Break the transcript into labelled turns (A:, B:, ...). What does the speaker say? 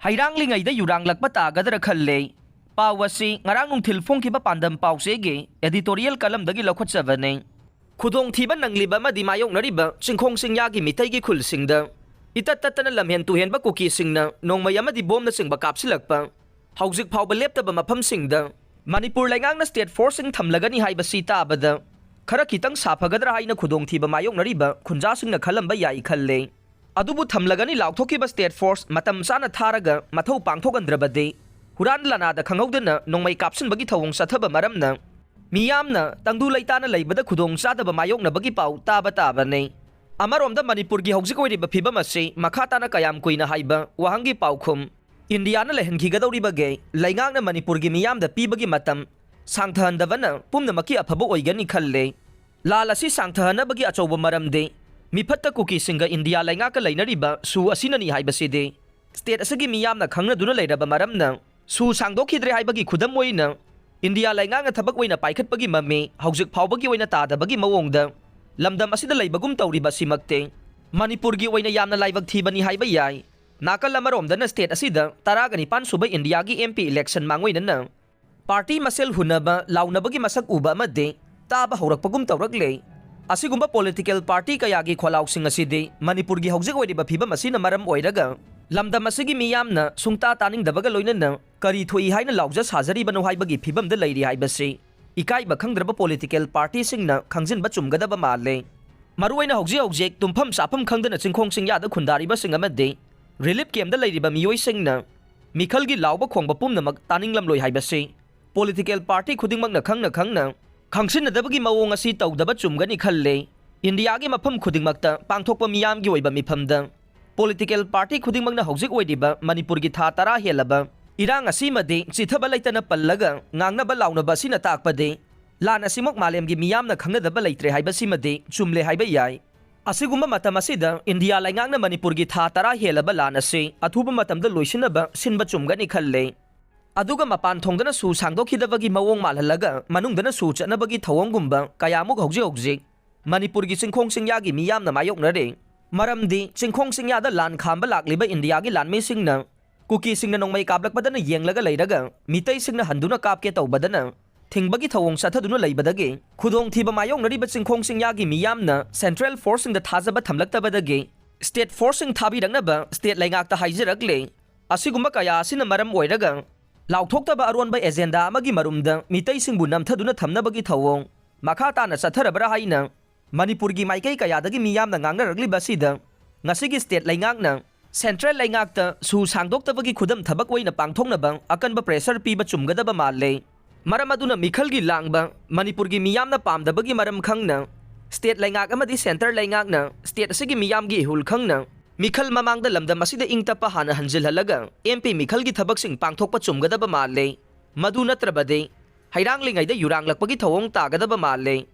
A: Hairanglingaida yuranglakpa tagadara khalle. Paw asi ngarang nungthil phongkhiba pandam pawsege editorial kalamdagi lakhotchabane. Khudongthiba nangliba amadi mayoknariba chingkhong singyagi mitaigi khulsingda itat tatana lamhen tuhenba kuki singna nongmay amadi bomna singba kapsilakpa hauzik phawba leptaba mafamsingda Manipur laingangna state forcing thamlagani haibasi tabada khara kitang safagadra haina khudongthiba mayoknariba khunjasingna khalamba yai khalle. Adubu thamlagani laukthokkiba state force matam sana tharaga mathau pangthogandrabade huran lanada khanghaudana nongmai kapsinbagi thawong sathaba maramna miyamna tangdu laitana leibada khudong sadaba mayoknabagi pau tabane amaromda manipur gi hauzik oiriba phibam ase makhatana kayam kuina haiba wahangi paukhum indiana lehenkhigadauriba ge laingangna manipur gi miyamda pibagi matam sangthandabana pumnamaki afaba oigani khalle lal asi sangthanabagi achoba maramde Mipatta kuki singa India laingaka lainariba su asinani haibaside state asagi miyamna khangna duna leiraba maramna su sangdokhidre haibagi khudam oina India lainganga thabak oina paikhatpagi mame hauzik phawbagi oina tadabagi mawongda lamdam asida leibagum tawriba simakte Manipur gi oina yamna laibak thibani haiba yai nakal amaromdana state asida taragani pansuba India gi MP election mangoinana party masel hunaba launabagi masak uba amade taba haurakpagum tawrakle Asigumba political party kayagi khwalausing asidi Manipur gi hauzik oiriba phibam asina maram oiraga lamdam asigi miyamna sungta taningdabaga loinana kari thui haina laujja sajariba no haibagi phibamda leiri haibasi ikaiba khangdraba political party singna khangjinba chumgadaba male maruaina hauzik tumpham safam khangdana chingkhong singyada khundariba singamade relief camp da leiriba miyoi singna mikhalgi lauba khongba pumnamak taninglam loi haibasi political party khudingmakna khangna Khangsinadabagi mawong asi tawdaba chumgani khalle India gi mafam khudingmakta pangthokpa miyam gi oiba mifamda political party khudingmakna hauzik oidiba Manipur gi tha tara helaba irang asi made chithaba leitana pallaga ngangnaba launaba sina takpade lan asimok malem gi miyamna khangnadaba leitre haiba simade chumle haiba yai asigumba matam asida India laingangna Manipur gi tha tara helaba lan ase athuba matamda loisinaba sinba chumgani khalle Aduga mapan thongdana su sangdokhidabagi mawong malhalaga manungdana su chanabagi thawonggumba kayamuk hauzik Manipur gi chingkhong singyagi miyamna mayoknare maramdi chingkhong singyada lan khamba lakliba India gi lanme singna kuki singna nongmai kablakpadana yenglaga leiraga mitai singna handuna kapke tawbadana thingbagi thawong sathaduna leibadage khudong thiba mayoknariba chingkhong singyagi miyamna central forcing da thajaba thamlaktabadage state forcing thabirangnaba state laingakta haijiragle asigumba kaya asina maram oiraga Lauthokta aronba agenda amagi marumda mitai singbu namthaduna thamnabagi thawong makhata na satharabra haina Manipur gi maikai kayadagi miyamna ngangnaragli basida ngasigi state laingakna central laingakta su sangdoktabagi khudam thabak oina pangthoknaba akanba pressure piba chumgadaba malle maramaduna mikhalgi langba Manipur gi miyamna pamdabagi maram khangna state laingak amadi center laingakna state asigi miyamgi hul khangna Mikhal mamangda lamdam asida ingtapa hana hanjilhalaga MP Mikhal gi thabak sing pangthokpa chumgadaba malle madu natrabade hairanglingaida yuranglakpagi thawong tagadaba malle